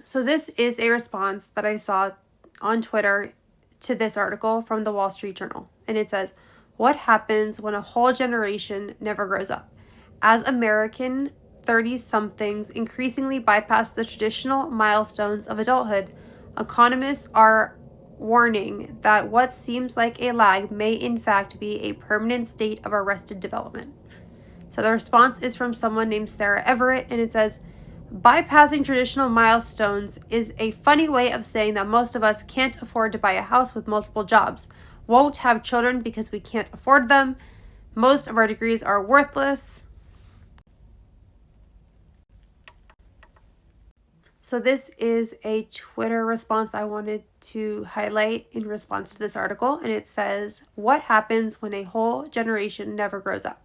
So this is a response that I saw on Twitter to this article from the Wall Street Journal. And it says, what happens when a whole generation never grows up? As American 30-somethings increasingly bypass the traditional milestones of adulthood, economists are warning that what seems like a lag may in fact be a permanent state of arrested development. So the response is from someone named Sarah Everett, and it says, bypassing traditional milestones is a funny way of saying that most of us can't afford to buy a house with multiple jobs, won't have children because we can't afford them, most of our degrees are worthless. So this is a Twitter response I wanted to highlight in response to this article, and it says, what happens when a whole generation never grows up?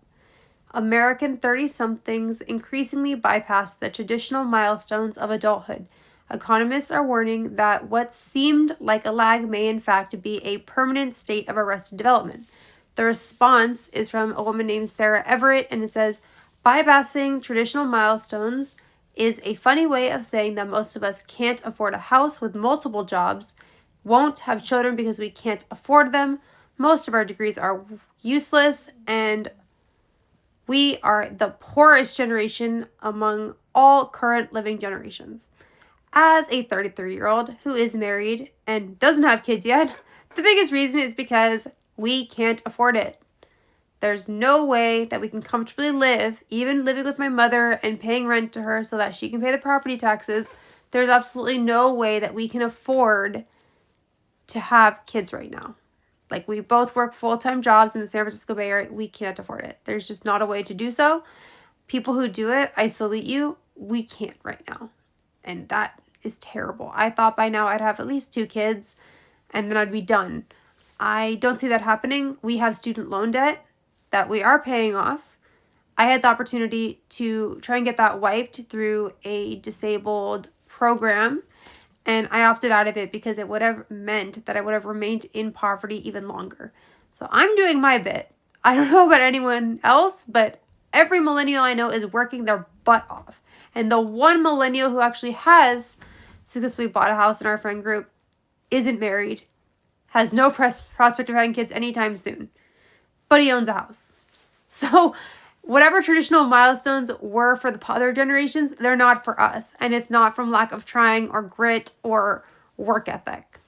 American 30-somethings increasingly bypass the traditional milestones of adulthood. Economists are warning that what seemed like a lag may in fact be a permanent state of arrested development. The response is from a woman named Sarah Everett, and it says, bypassing traditional milestones is a funny way of saying that most of us can't afford a house with multiple jobs, won't have children because we can't afford them, most of our degrees are useless, and we are the poorest generation among all current living generations. As a 33-year-old who is married and doesn't have kids yet, the biggest reason is because we can't afford it. There's no way that we can comfortably live, even living with my mother and paying rent to her so that she can pay the property taxes. There's absolutely no way that we can afford to have kids right now. Like, we both work full-time jobs in the San Francisco Bay Area. We can't afford it. There's just not a way to do so. People who do it, I salute you. We can't right now. And that is terrible. I thought by now I'd have at least 2 kids and then I'd be done. I don't see that happening. We have student loan debt that we are paying off. I had the opportunity to try and get that wiped through a disabled program, and I opted out of it because it would have meant that I would have remained in poverty even longer. So I'm doing my bit. I don't know about anyone else, but every millennial I know is working their butt off. And the one millennial who actually has successfully bought a house in our friend group isn't married, has no prospect of having kids anytime soon, but he owns a house. So whatever traditional milestones were for the other generations, they're not for us. And it's not from lack of trying or grit or work ethic.